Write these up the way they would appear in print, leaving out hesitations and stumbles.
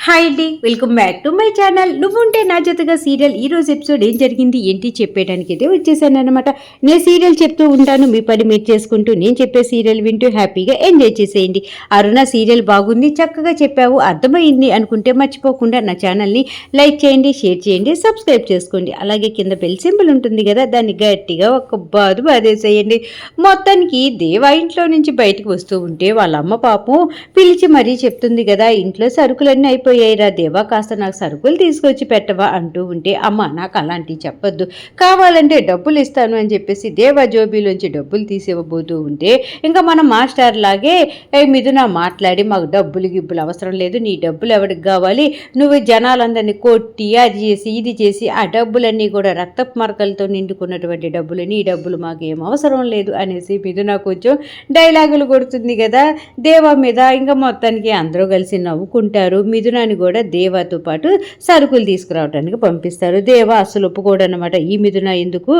Hi అండి, welcome back to my channel. నువ్వుంటే నా జతగా సీరియల్ ఈరోజు ఎపిసోడ్ ఏం జరిగింది ఏంటి చెప్పేయడానికి అయితే వచ్చేసాను అనమాట. నేను సీరియల్ చెప్తూ ఉంటాను, మీ పని మీరు చేసుకుంటూ నేను చెప్పే సీరియల్ వింటూ హ్యాపీగా ఎంజాయ్ చేసేయండి. అరుణ సీరియల్ బాగుంది, చక్కగా చెప్పావు, అర్థమైంది అనుకుంటే మర్చిపోకుండా నా ఛానల్ని లైక్ చేయండి, షేర్ చేయండి, సబ్స్క్రైబ్ చేసుకోండి. అలాగే కింద బెల్ సింబల్ ఉంటుంది కదా, దాన్ని గట్టిగా ఒక బాదేసేయండి. మొత్తానికి దేవా ఇంట్లో నుంచి బయటకు వస్తూ ఉంటే వాళ్ళ అమ్మ పాపం పిలిచి మరీ చెప్తుంది కదా, ఇంట్లో సరుకులన్నీ అయిపోయాయిరా దేవా, కాస్త నాకు సరుకులు తీసుకొచ్చి పెట్టవా అంటూ ఉంటే, అమ్మ నాకు అలాంటివి చెప్పొద్దు, కావాలంటే డబ్బులు ఇస్తాను అని చెప్పేసి దేవా జోబీలోంచి డబ్బులు తీసివ్వబోతూ ఉంటే, ఇంకా మన మాస్టర్ లాగే మిథున మాట్లాడి, మాకు డబ్బులు గిబ్బులు అవసరం లేదు, నీ డబ్బులు ఎవరికి కావాలి, నువ్వు జనాలందరినీ కొట్టి అది చేసి ఇది చేసి ఆ డబ్బులన్నీ కూడా రక్తపు మరకలతో నిండుకున్నటువంటి డబ్బులు, నీ డబ్బులు మాకు ఏం అవసరం లేదు అనేసి మిథున కొంచెం డైలాగులు కొడుతుంది కదా దేవా మీద. ఇంకా మొత్తానికి అందరూ కలిసి నవ్వుకుంటారు. మిథునాన్ని కూడా దేవాతో పాటు సరుకులు తీసుకురావడానికి పంపిస్తారు. దేవా అసలు ఒప్పుకోడు అనమాట. ఈ మిథున ఎందుకు,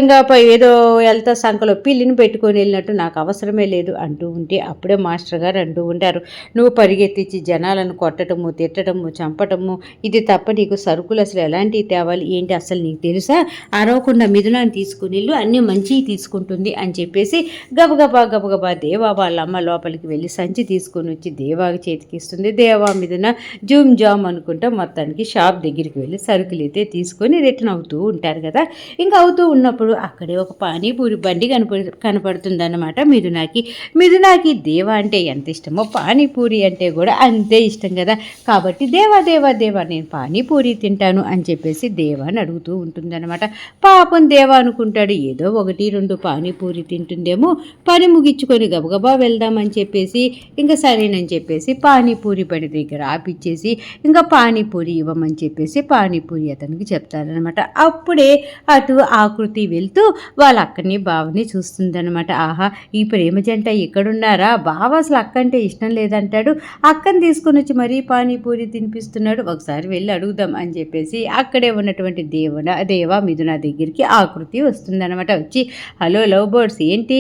ఇంకా ఏదో వెళ్తా సంఖలో పిల్లిని పెట్టుకొని వెళ్ళినట్టు, నాకు అవసరమే లేదు అంటూ ఉంటే, అప్పుడే మాస్టర్ గారు అంటూ ఉంటారు, నువ్వు పరిగెత్తించి జనాలను కొట్టడము, తిట్టడము, చంపటము ఇది తప్ప నీకు సరుకులు అసలు ఎలాంటివి తేవాలి ఏంటి అసలు నీకు తెలుసా, అరవకుండా మిథునాన్ని తీసుకుని వెళ్ళు, అన్నీ మంచివి తీసుకుంటుంది అని చెప్పేసి గబగబా దేవా వాళ్ళ అమ్మ లోపలికి వెళ్ళి సంచి తీసుకొని వచ్చి దేవాకి చేతికిస్తుంది. దేవా మిథున జూమ్ జామ్ అనుకుంటా మొత్తానికి షాప్ దగ్గరికి వెళ్ళి సరుకులు అయితే తీసుకొని రిటర్న్ అవుతూ ఉంటారు కదా. ఇంకా అవుతూ ఉన్నప్పుడు అక్కడే ఒక పానీపూరి బండి కనపడుతుంది అన్నమాట మిథునాకి దేవా అంటే ఎంత ఇష్టమో పానీపూరి అంటే కూడా అంతే ఇష్టం కదా. కాబట్టి దేవా నేను పానీపూరి తింటాను అని చెప్పేసి దేవాని అడుగుతూ ఉంటుందన్నమాట. పాపం దేవా అనుకుంటాడు, ఏదో 1-2 పానీపూరి తింటుందేమో, పని ముగించుకొని గబగబా వెళ్దామని చెప్పేసి ఇంకా సరేనని చెప్పేసి పానీపూరి బండి దగ్గర ఆపిచ్చేసి ఇంకా పానీపూరి ఇవ్వమని చెప్పేసి పానీపూరి అతనికి చెప్తారనమాట. అప్పుడే అటు ఆకృతి వెళ్తూ వాళ్ళ అక్కని బావని చూస్తుందనమాట. ఆహా, ఈ ప్రేమ జంట ఇక్కడున్నారా, బావ అసలు అక్క అంటే ఇష్టం లేదంటాడు, అక్కని తీసుకుని వచ్చి మరీ పానీపూరి తినిపిస్తున్నాడు, ఒకసారి వెళ్ళి అడుగుదాం అని చెప్పేసి అక్కడే ఉన్నటువంటి దేవా మిథున దగ్గరికి ఆకృతి వస్తుందనమాట. వచ్చి, హలో లవ్ బర్డ్స్, ఏంటి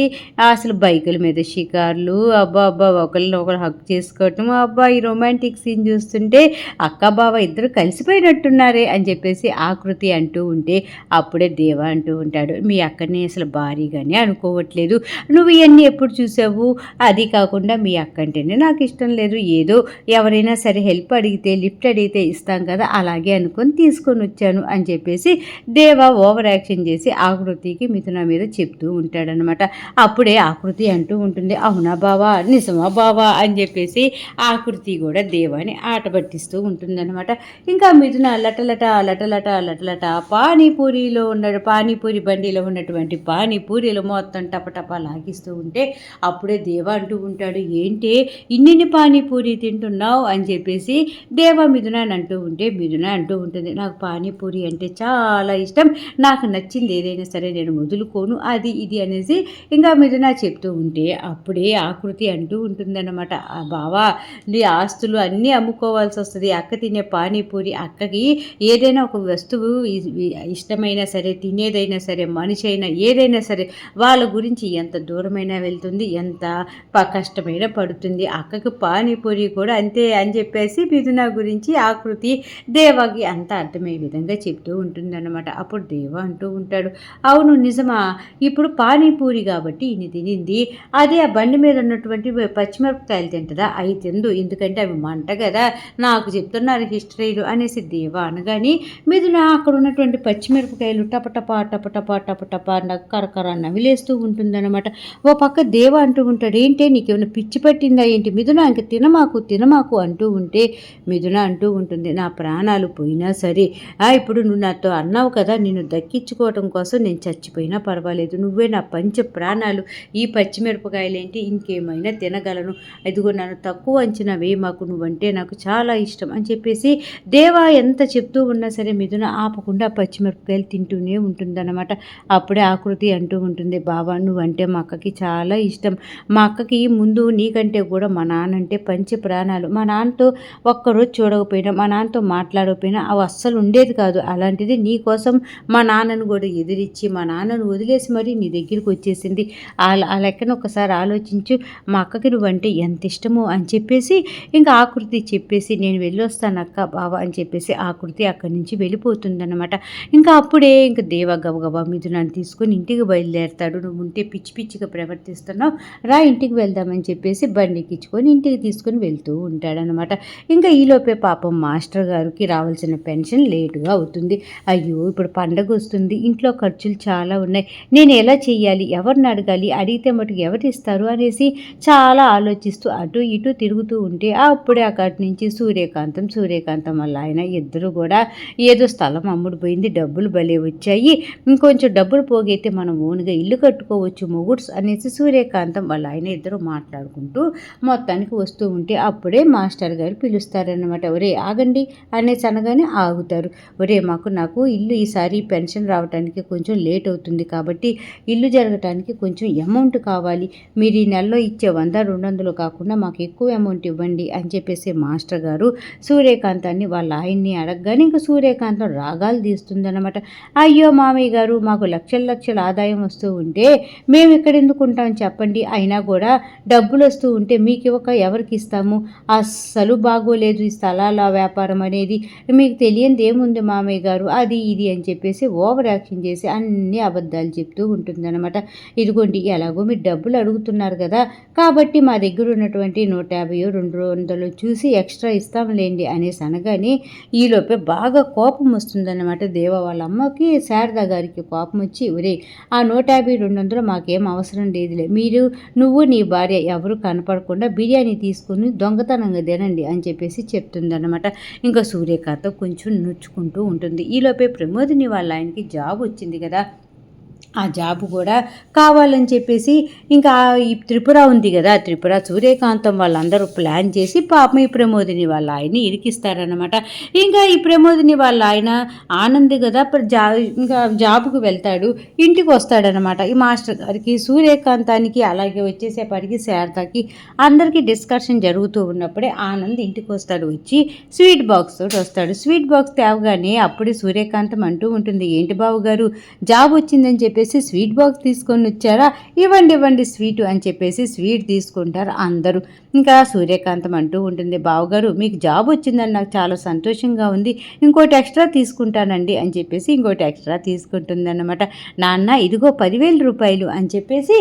అసలు బైకుల మీద షికార్లు, అబ్బా ఒకరిని ఒకరు హక్ చేసుకోవటం, అబ్బా ఈ రొమాంటిక్ సీన్ చూస్తుంటే అక్క బావ ఇద్దరు కలిసిపోయినట్టున్నారే అని చెప్పేసి ఆకృతి అంటూ ఉంటే, అప్పుడే దేవా అంటూ ఉంటాడు, మీ అక్కని అసలు భారీగానే అనుకోవట్లేదు, నువ్వు ఇవన్నీ ఎప్పుడు చూసావు, అది కాకుండా మీ అక్క అంటేనే నాకు ఇష్టం లేదు, ఏదో ఎవరైనా సరే హెల్ప్ అడిగితే లిఫ్ట్ అడిగితే ఇస్తాం కదా, అలాగే అనుకొని తీసుకొని వచ్చాను అని చెప్పేసి దేవా ఓవర్ యాక్షన్ చేసి ఆకృతికి మిథున మీద చెప్తూ ఉంటాడనమాట. అప్పుడే ఆకృతి అంటూ ఉంటుంది, అవునా బావా, నిజమా బావా అని చెప్పేసి ఆకృతి కూడా దేవాని ఆట పట్టిస్తూ ఉంటుందన్నమాట. ఇంకా మిథున లటలట పానీపూరి బండిలో ఉన్నటువంటి పానీపూరీలు మొత్తం టపటపా లాగిస్తూ ఉంటే, అప్పుడే దేవా అంటూ ఉంటాడు, ఏంటి ఇన్ని పానీపూరి తింటున్నావు అని చెప్పేసి దేవా మిథున అంటూ ఉంటే, మిథున అంటూ ఉంటుంది, నాకు పానీపూరి అంటే చాలా ఇష్టం, నాకు నచ్చింది ఏదైనా సరే నేను వదులుకోను, అది ఇది అనేసి ఇంకా మిథున చెప్తూ ఉంటే, అప్పుడే ఆకృతి అంటూ ఉంటుందన్నమాట, బావా నీ ఆస్తులు అన్నీ అమ్ముకోవాల్సి వస్తుంది, అక్క తినే పానీపూరి, అక్కకి ఏదైనా ఒక వస్తువు ఇష్టమైనా సరే, తినేదైనా సరే, మనిషి అయినా ఏదైనా సరే వాళ్ళ గురించి ఎంత దూరమైనా వెళ్తుంది, ఎంత కష్టమైనా పడుతుంది, అక్కకి పానీపూరి కూడా అంతే అని చెప్పేసి మిథున గురించి ఆకృతి దేవాకి అంత అర్థమయ్యే విధంగా చెప్తూ ఉంటుందన్నమాట. అప్పుడు దేవా అంటూ ఉంటాడు, అవును నిజమా, ఇప్పుడు పానీపూరి కాబట్టి ఇన్ని తినింది, అదే ఆ బండి మీద ఉన్నటువంటి పచ్చిమిరపకాయలు తింటుందా, అవి తిందు, ఎందుకంటే అవి మంట కదా, నాకు చెప్తున్నారు హిస్టరీలు అనేసి దేవా అనగాని మిథున అక్కడ ఉన్నటువంటి పచ్చిమిరపకాయలు టపటపా కరకర నవిలేస్తూ ఉంటుందన్నమాట. ఓ పక్క దేవా అంటూ ఉంటాడు, ఏంటి నీకేమైనా పిచ్చి పట్టిందా ఏంటి మిథున, ఇంక తినమాకు అంటూ ఉంటే మిథున అంటూ ఉంటుంది, నా ప్రాణాలు పోయినా సరే ఇప్పుడు నువ్వు నాతో అన్నావు కదా, నిన్ను దక్కించుకోవటం కోసం నేను చచ్చిపోయినా పర్వాలేదు, నువ్వే నా పంచ ప్రాణాలు, ఈ పచ్చిమిరపకాయలేంటి ఇంకేమైనా తినగలను, ఇదిగో నన్ను తక్కువ అంచనా వేయి, మాకు నువ్వంటే నాకు చాలా ఇష్టం అని చెప్పేసి దేవా ఎంత చెప్తూ ఉన్నా సరే మిథున ఆపకుండా పచ్చిమిరపకాయలు తింటూనే ఉంటుందన్నమాట. అప్పుడే ఆకృతి అంటూ ఉంటుంది, బావా నువ్వంటే మా అక్కకి చాలా ఇష్టం, మా అక్కకి ముందు నీకంటే కూడా మా నాన్న అంటే పంచ ప్రాణాలు, మా నాన్నతో ఒక్కరోజు చూడకపోయినా, మా నాన్నతో మాట్లాడకపోయినా అవి అస్సలు ఉండేది కాదు, అలాంటిది నీ కోసం మా నాన్నను కూడా ఎదిరించి మా నాన్నను వదిలేసి మరీ నీ దగ్గరికి వచ్చేసింది, ఆ లెక్కన ఒకసారి ఆలోచించు, మా అక్కకి నువ్వంటే ఎంత ఇష్టమో అని చెప్పేసి ఇంకా ఆకృతి చెప్పేసి చెప్పేసి నేను వెళ్ళొస్తాను అక్క బావ అని చెప్పేసి ఆకృతి అక్కడి నుంచి వెళ్ళిపోతుందన్నమాట. ఇంకా అప్పుడే ఇంక దేవ గబగబా మిథునాన్ని తీసుకొని ఇంటికి బయలుదేరతాడు. నువ్వు ఉంటే పిచ్చి పిచ్చిగా ప్రవర్తిస్తున్నావు, రా ఇంటికి వెళ్దామని చెప్పేసి బండికిచ్చుకొని ఇంటికి తీసుకొని వెళ్తూ ఉంటాడనమాట. ఇంకా ఈలోపే పాపం మాస్టర్ గారికి రావాల్సిన పెన్షన్ లేటుగా అవుతుంది. అయ్యో ఇప్పుడు పండగ వస్తుంది, ఇంట్లో ఖర్చులు చాలా ఉన్నాయి, నేను ఎలా చెయ్యాలి, ఎవరిని అడగాలి, అడిగితే మటుకు ఎవరు ఇస్తారు అనేసి చాలా ఆలోచిస్తూ అటు ఇటు తిరుగుతూ ఉంటే అప్పుడే అక్కడి నుంచి సూర్యకాంతం వల్ల ఆయన ఇద్దరు కూడా ఏదో స్థలం అమ్ముడు పోయింది, డబ్బులు భలే వచ్చాయి, ఇంకొంచెం డబ్బులు పోగైతే మనం ఓన్గా ఇల్లు కట్టుకోవచ్చు మొగుడ్స్ అనేసి సూర్యకాంతం వాళ్ళ ఆయన ఇద్దరు మాట్లాడుకుంటూ మొత్తానికి వస్తూ ఉంటే అప్పుడే మాస్టర్ గారు పిలుస్తారనమాట. ఒరే ఆగండి అనేసి అనగానే ఆగుతారు. ఒరే నాకు ఇల్లు ఈసారి పెన్షన్ రావడానికి కొంచెం లేట్ అవుతుంది కాబట్టి ఇల్లు జరగటానికి కొంచెం అమౌంట్ కావాలి, మీరు ఈ నెలలో ఇచ్చే 100-200 కాకుండా మాకు ఎక్కువ అమౌంట్ ఇవ్వండి అని చెప్పేసి మాస్టర్ గారు సూర్యకాంతాన్ని వాళ్ళ ఆయన్ని అడగగానే ఇంకా సూర్యకాంతం రాగాలు తీస్తుందన్నమాట. అయ్యో మామయ్య గారు, మాకు లక్షల ఆదాయం వస్తూ ఉంటే మేము ఇక్కడ ఎందుకు ఉంటాం చెప్పండి, అయినా కూడా డబ్బులు వస్తూ ఉంటే మీకు ఇవ్వక ఎవరికి ఇస్తాము, అస్సలు బాగోలేదు ఈ స్థలాల వ్యాపారం అనేది, మీకు తెలియంది ఏముంది మామయ్య గారు, అది ఇది అని చెప్పేసి ఓవర్ యాక్షన్ చేసి అన్ని అబద్ధాలు చెప్తూ ఉంటుందన్నమాట. ఇదిగోండి ఎలాగో మీరు డబ్బులు అడుగుతున్నారు కదా, కాబట్టి మా దగ్గర ఉన్నటువంటి 150-200 చూసి ఎక్స్ట్రా ఇస్తాంలేండి అనేసి అనగానే ఈలోపే బాగా కోపం వస్తుందన్నమాట. దేవ వాళ్ళ అమ్మకి శారద గారికి కోపం వచ్చి, ఒరే ఆ 150-200 మాకేం అవసరం లేదులే, నువ్వు నీ భార్య ఎవరు కనపడకుండా బిర్యానీ తీసుకుని దొంగతనంగా తినండి అని చెప్పేసి చెప్తుందన్నమాట. ఇంకా సూర్యకాంతం కొంచెం నొచ్చుకుంటూ ఉంటుంది. ఈలోపే ప్రమోదిని వాళ్ళ ఆయనకి జాబ్ వచ్చింది కదా, ఆ జాబు కూడా కావాలని చెప్పేసి ఇంకా ఈ త్రిపుర ఉంది కదా, త్రిపుర సూర్యకాంతం వాళ్ళందరూ ప్లాన్ చేసి పాపం ఈ ప్రమోదిని వాళ్ళ ఆయన్ని ఇరికిస్తారనమాట. ఇంకా ఈ ప్రమోదిని వాళ్ళ ఆయన ఆనంద్ కదా ఇంకా జాబుకు వెళ్తాడు, ఇంటికి వస్తాడనమాట. ఈ మాస్టర్ గారికి సూర్యకాంతానికి అలాగే వచ్చేసేపటికి శారదకి అందరికీ డిస్కషన్ జరుగుతూ ఉన్నప్పుడే ఆనంద్ ఇంటికి వస్తాడు. వచ్చి స్వీట్ బాక్స్ తోటి వస్తాడు. స్వీట్ బాక్స్ తేవగానే అప్పుడే సూర్యకాంతం అంటూ ఉంటుంది, ఏంటి బాబు గారు జాబ్ వచ్చిందని చెప్పేసి స్వీట్ బాక్స్ తీసుకొని వచ్చారా, ఇవ్వండి స్వీటు అని చెప్పేసి స్వీట్ తీసుకుంటారు అందరూ. ఇంకా సూర్యకాంతం అంటూ ఉంటుంది, బావగారు మీకు జాబ్ వచ్చిందని నాకు చాలా సంతోషంగా ఉంది, ఇంకోటి ఎక్స్ట్రా తీసుకుంటానండి అని చెప్పేసి ఇంకోటి ఎక్స్ట్రా తీసుకుంటుంది అన్నమాట. నాన్న ఇదిగో 10,000 రూపాయలు అని చెప్పేసి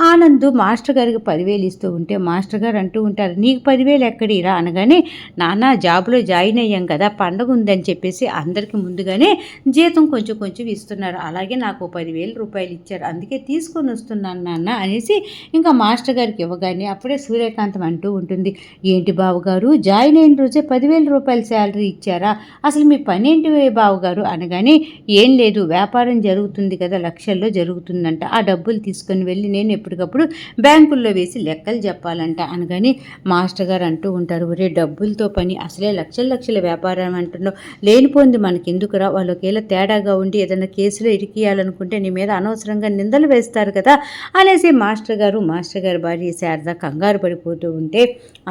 ఆనంద్ మాస్టర్ గారికి 10,000 ఇస్తూ ఉంటే మాస్టర్ గారు అంటూ ఉంటారు, నీకు 10,000 ఎక్కడిరా అనగానే, నాన్న జాబ్లో జాయిన్ అయ్యాం కదా పండగ ఉందని చెప్పేసి అందరికి ముందుగానే జీతం కొంచెం ఇస్తున్నారు, అలాగే నాకు 10,000 రూపాయలు ఇచ్చారు, అందుకే తీసుకొని వస్తున్నాను నాన్న అనేసి ఇంకా మాస్టర్ గారికి ఇవ్వగానే అప్పుడే సూర్యకాంతం అంటూ ఉంటుంది, ఏంటి బావగారు జాయిన్ అయిన రోజే 10,000 రూపాయల శాలరీ ఇచ్చారా, అసలు మీ పని ఏంటి బావగారు అనగానే, ఏం లేదు వ్యాపారం జరుగుతుంది కదా, లక్షల్లో జరుగుతుందంట, ఆ డబ్బులు తీసుకొని వెళ్ళి నేను ఎప్పటికప్పుడు బ్యాంకుల్లో వేసి లెక్కలు చెప్పాలంట అనగానే మాస్టర్ గారు అంటూ ఉంటారు, ఒరే డబ్బులతో పని, అసలే లక్షల వ్యాపారం అంటున్నావు, లేనిపోయింది మనకెందుకురా, వాళ్ళు ఒకేలా తేడాగా ఉండి ఏదైనా కేసులో ఇరికియాలనుకుంటే నీ మీద అనవసరంగా నిందలు వేస్తారు కదా అనేసి మాస్టర్ గారు భార్య శారద కంగారు పడిపోతూ ఉంటే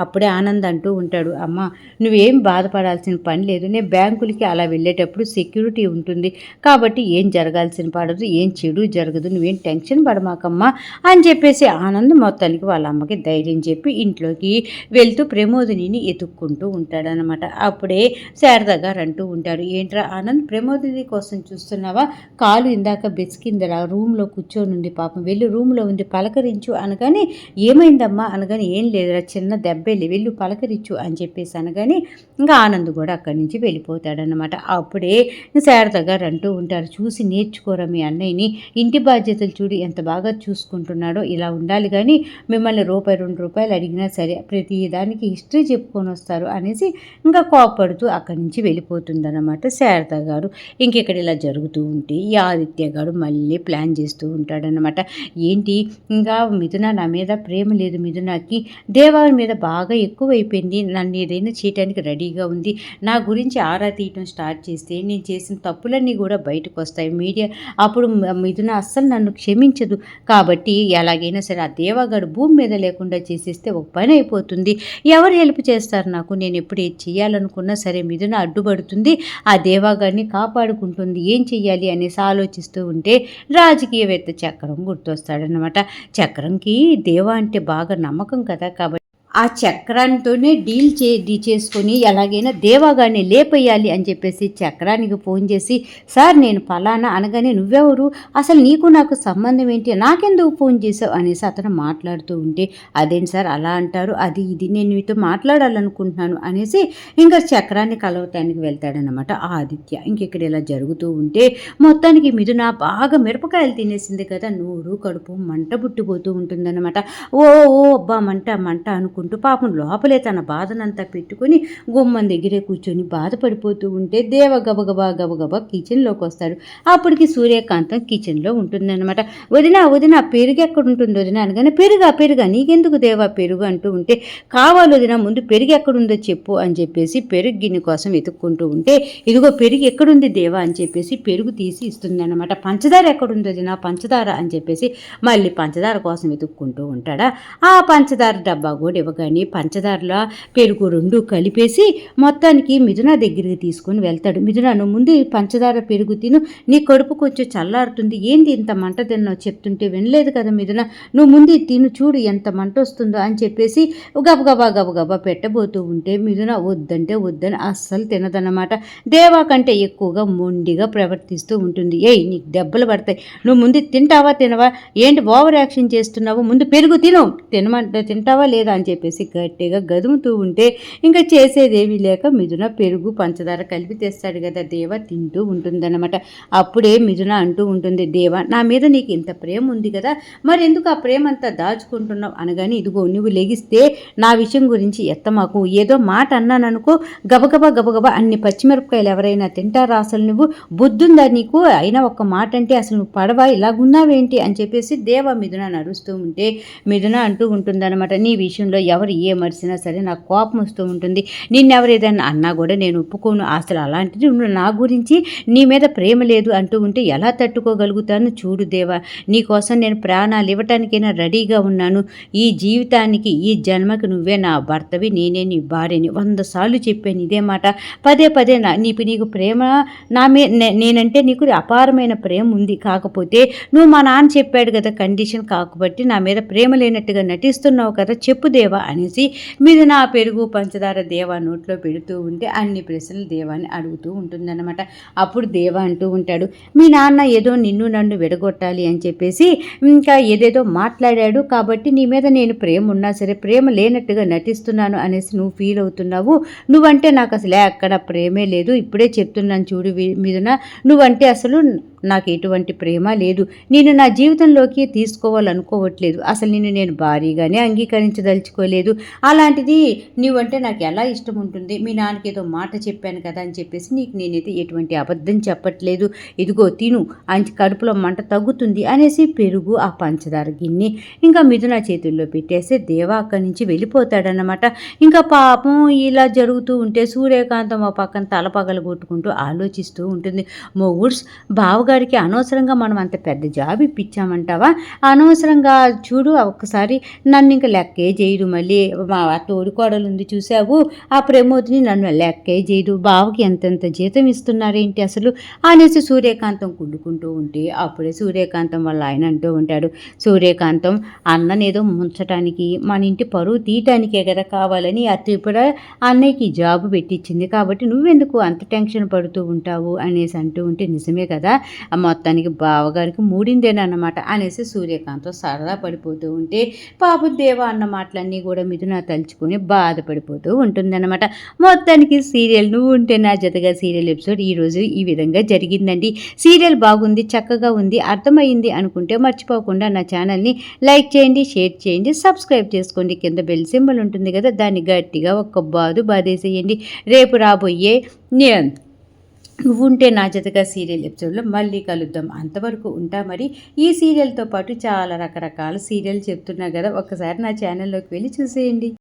అప్పుడే ఆనంద్ అంటూ ఉంటాడు, అమ్మ నువ్వేం బాధపడాల్సిన పని లేదు, నేను బ్యాంకులకి అలా వెళ్ళేటప్పుడు సెక్యూరిటీ ఉంటుంది కాబట్టి ఏం జరగాల్సిన పడదు, ఏం చెడు జరగదు, నువ్వేం టెన్షన్ పడమాకమ్మా అని చెప్పేసి ఆనంద్ మొత్తానికి వాళ్ళ అమ్మకి ధైర్యం చెప్పి ఇంట్లోకి వెళ్తూ ప్రమోదిని ఎత్తుక్కుంటూ ఉంటాడనమాట. అప్పుడే శారద గారు అంటూ ఉంటారు, ఏంట్రా ఆనంద్ ప్రమోదిని కోసం చూస్తున్నావా, కాలు ఇందాక బెసికిందిరా, రూమ్లో కూర్చొని ఉంది పాపం, వెళ్ళి రూమ్లో ఉంది పలకరించు అనగానే, ఏమైందమ్మా అనగానే, ఏం లేదురా చిన్న దెబ్బేలి వెళ్ళు పలకరించు అని చెప్పేసి అనగానే ఇంకా ఆనంద్ కూడా అక్కడి నుంచి వెళ్ళిపోతాడనమాట. అప్పుడే శారద గారు అంటూ ఉంటారు, చూసి నేర్చుకోరా మీ అన్నయ్యని, ఇంటి బాధ్యతలు చూడు ఎంత బాగా చూసుకుంటున్నాడో, ఇలా ఉండాలి కానీ మిమ్మల్ని ₹2 అడిగినా సరే ప్రతి దానికి హిస్టరీ చెప్పుకొని వస్తారు అనేసి ఇంకా కోపడుతూ అక్కడి నుంచి వెళ్ళిపోతుందన్నమాట శారద గారు. ఇంకెక్కడ ఇలా జరుగుతూ ఉంటే ఈ ఆదిత్య గారు మళ్ళీ ప్లాన్ చేస్తూ ఉంటాడనమాట. ఏంటి ఇంకా మిథున నా మీద ప్రేమ లేదు, మిథునకి దేవాని మీద బాగా ఎక్కువైపోయింది, నన్ను ఏదైనా చేయడానికి రెడీగా ఉంది, నా గురించి ఆరా తీయటం స్టార్ట్ చేస్తే నేను చేసిన తప్పులన్నీ కూడా బయటకు వస్తాయి, మీడియా అప్పుడు మిథున అస్సలు నన్ను క్షమించదు, కాబట్టి ఎలాగైనా సరే ఆ దేవగాడు భూమి మీద లేకుండా చేసేస్తే ఒక పని అయిపోతుంది, ఎవరు హెల్ప్ చేస్తారు నాకు, నేను ఎప్పుడు ఏది చేయాలనుకున్నా సరే మిథున అడ్డుపడుతుంది, ఆ దేవాగాడిని కాపాడుకుంటుంది, ఏం చెయ్యాలి అనేసి ఆలోచిస్తూ ఉంటే రాజకీయవేత్త చక్రం గుర్తొస్తాడనమాట. చక్రంకి దేవ అంటే బాగా నమ్మకం కదా, కాబట్టి ఆ చక్రానితోనే చేసుకొని ఎలాగైనా దేవాగారిని లేపేయాలి అని చెప్పేసి చక్రానికి ఫోన్ చేసి, సార్ నేను ఫలానా అనగానే, నువ్వెవరు, అసలు నీకు నాకు సంబంధం ఏంటి, నాకెందుకు ఫోన్ చేసావు అనేసి అతను మాట్లాడుతూ ఉంటే, అదేంటి సార్ అలా అంటారు, అది ఇది నేను మీతో మాట్లాడాలనుకుంటున్నాను అనేసి ఇంకా చక్రాన్ని కలవటానికి వెళ్తాడనమాట ఆదిత్య. ఇక్కడ ఇలా జరుగుతూ ఉంటే మొత్తానికి మిథున బాగా మిరపకాయలు తినేసింది కదా, నోరు కడుపు మంట పుట్టిపోతూ ఉంటుందన్నమాట. ఓ ఓ అబ్బా మంట మంట అనుకుంటూ పాపం లోపలే తన బాధనంతా పెట్టుకుని గుమ్మం దగ్గరే కూర్చొని బాధపడిపోతూ ఉంటే దేవ గబగబా కిచెన్లోకి వస్తాడు. అప్పటికి సూర్యకాంతం కిచెన్లో ఉంటుందన్నమాట. వదిన పెరుగు ఎక్కడ ఉంటుంది వదిన అనగానే, పెరుగా నీకెందుకు దేవా పెరుగు అంటూ ఉంటే, కావాలి వదిన ముందు పెరుగు ఎక్కడుందో చెప్పు అని చెప్పేసి పెరుగు గిన్నె కోసం వెతుక్కుంటూ ఉంటే, ఇదిగో పెరుగు ఎక్కడుంది దేవా అని చెప్పేసి పెరుగు తీసి ఇస్తుంది అనమాట. పంచదార ఎక్కడుందో వదిన పంచదార అని చెప్పేసి మళ్ళీ పంచదార కోసం వెతుక్కుంటూ ఉంటాడా. ఆ పంచదార డబ్బా కూడా ఇవ్వగానే పంచదారలో పెరుగు రెండు కలిపేసి మొత్తానికి మిథున దగ్గరికి తీసుకొని వెళ్తాడు. మిథున నువ్వు ముందు పంచదార పెరుగు తిను, నీ కడుపు కొంచెం చల్లారుతుంది, ఏంది ఇంత మంట తిన్నావు చెప్తుంటే వినలేదు కదా మిథున, నువ్వు ముందు తిను చూడు ఎంత మంట వస్తుందో అని చెప్పేసి గబగబా పెట్టబోతూ ఉంటే మిథున వద్దంటే వద్దని అస్సలు తినదన్నమాట. దేవా కంటే ఎక్కువగా మొండిగా ప్రవర్తిస్తూ ఉంటుంది. ఏయ్ నీకు దెబ్బలు పడతాయి, నువ్వు ముందు తినవా ఏంటి ఓవర్ యాక్షన్ చేస్తున్నావు, ముందు పెరుగు తినమంటే తింటావా లేదా అని చెప్పేసి గట్టిగా గదుముతూ ఉంటే ఇంకా చేసేదేమీ లేక మిథున పెరుగు పంచదార కలిపి తెస్తాడు కదా, దేవ తింటూ ఉంటుందన్నమాట. అప్పుడే మిథున అంటూ ఉంటుంది, దేవ నా మీద నీకు ఇంత ప్రేమ ఉంది కదా, మరి ఎందుకు ఆ ప్రేమ అంతా దాచుకుంటున్నావు అనగానే, ఇదిగో నువ్వు లెగిస్తే నా విషయం గురించి ఎత్తమాకు, ఏదో మాట అన్నాననుకో గబగబా అన్ని పచ్చిమిరపకాయలు ఎవరైనా తింటారా, అసలు నువ్వు బుద్ధుందా నీకు, అయినా ఒక్క మాట అంటే అసలు నువ్వు పడవా, ఇలాగున్నావేంటి అని చెప్పేసి దేవ మిథున నడుస్తూ ఉంటే మిథున అంటూ ఉంటుందన్నమాట, నీ విషయంలో ఎవరు ఏ మరిసినా సరే నాకు కోపం వస్తూ ఉంటుంది, నిన్నెవరు ఏదైనా అన్నా కూడా నేను ఒప్పుకోను, అసలు అలాంటిది నువ్వు నా గురించి నీ మీద ప్రేమ లేదు అంటూ ఉంటే ఎలా తట్టుకోగలుగుతాను, చూడు దేవా నీకోసం నేను ప్రాణాలు ఇవ్వటానికైనా రెడీగా ఉన్నాను, ఈ జీవితానికి ఈ జన్మకి నువ్వే నా భర్తవి, నేనే నీ భార్యని 100 సార్లు చెప్పాను ఇదే మాట, పదే నీకు ప్రేమ నేనంటే నీకు అపారమైన ప్రేమ ఉంది, కాకపోతే నువ్వు మా నాన్న చెప్పాడు కదా కండిషన్, కాకపోతే నా మీద ప్రేమ లేనట్టుగా నటిస్తున్నావు కదా చెప్పు దేవా అనేసి మీద నా పెరుగు పంచదార దేవా నోట్లో పెడుతూ ఉంటే అన్ని ప్రశ్నలు దేవాన్ని అడుగుతూ ఉంటుందన్నమాట. అప్పుడు దేవా అంటూ ఉంటాడు, మీ నాన్న ఏదో నిన్ను నన్ను విడగొట్టాలి అని చెప్పేసి ఇంకా ఏదేదో మాట్లాడాడు, కాబట్టి నీ మీద నేను ప్రేమ ఉన్నా సరే ప్రేమ లేనట్టుగా నటిస్తున్నాను అనేసి నువ్వు ఫీల్ అవుతున్నావు, నువ్వంటే నాకు అసలు ఎక్కడ ప్రేమే లేదు, ఇప్పుడే చెప్తున్నాను చూడు మీదన, నువ్వంటే అసలు నాకు ఎటువంటి ప్రేమ లేదు, నేను నా జీవితంలోకి తీసుకోవాలనుకోవట్లేదు, అసలు నేను భారీగానే అంగీకరించదలుచుకోలేదు, అలాంటిది నువ్వంటే నాకు ఎలా ఇష్టం ఉంటుంది, మీ నాన్నకి ఏదో మాట చెప్పాను కదా అని చెప్పేసి నీకు నేనైతే ఎటువంటి అబద్ధం చెప్పట్లేదు, ఇదిగో తిను అని కడుపులో మంట తగ్గుతుంది అనేసి పెరుగు ఆ పంచదార గిన్నె ఇంకా మిథున చేతుల్లో పెట్టేసి దేవా అక్కడి నుంచి వెళ్ళిపోతాడనమాట. ఇంకా పాపం ఇలా జరుగుతూ ఉంటే సూర్యకాంతం ఆ పక్కన తలపగలు కొట్టుకుంటూ ఆలోచిస్తూ ఉంటుంది, మొగుడ్స్ బావగారికి అనవసరంగా మనం అంత పెద్ద జాబ్ ఇప్పించామంటావా, అనవసరంగా చూడు ఒక్కసారి నన్ను ఇంకా లెక్కే చేయడు, మళ్ళీ మా తోడుకోడలు ఉంది చూసావు ఆ ప్రమోద్ని నన్ను లెక్కే చేయడు, బావకి ఎంతెంత జీతం ఇస్తున్నారేంటి అసలు అనేసి సూర్యకాంతం కుళ్ళుకుంటూ ఉంటే అప్పుడే సూర్యకాంతం వాళ్ళ ఆయన అంటూ ఉంటాడు, సూర్యకాంతం అన్ననేదో ముంచటానికి మన ఇంటి పరువు తీయటానికే కదా కావాలని ఆ త్రిపుర అన్నయ్యకి జాబు పెట్టించింది, కాబట్టి నువ్వెందుకు అంత టెన్షన్ పడుతూ ఉంటావు అనేసి అంటూ ఉంటే, నిజమే కదా మొత్తానికి బావగారికి మూడిందేనన్నమాట అనేసి సూర్యకాంతం సరదా పడిపోతూ ఉంటే పాపం దేవ అన్న మాటలన్నీ కూడా మిథున తలుచుకొని బాధపడిపోతూ ఉంటుందన్నమాట. మొత్తానికి సీరియల్ నువ్వు ఉంటే నా జతగా సీరియల్ ఎపిసోడ్ ఈరోజు ఈ విధంగా జరిగిందండి. సీరియల్ బాగుంది, చక్కగా ఉంది, అర్థమైంది అనుకుంటే మర్చిపోకుండా నా ఛానల్ని లైక్ చేయండి, షేర్ చేయండి, సబ్స్క్రైబ్ చేసుకోండి, కింద బెల్ సింబల్ ఉంటుంది కదా దాన్ని గట్టిగా ఒక్క బాధేసేయండి. రేపు రాబోయే నువ్వుంటే నా జతగా సీరియల్ ఎపిసోడ్లో మళ్ళీ కలుద్దాం, అంతవరకు ఉంటా. మరి ఈ సీరియల్తో పాటు చాలా రకరకాల సీరియల్ చెప్తున్నా కదా, ఒక్కసారి నా ఛానల్లోకి వెళ్ళి చూసేయండి.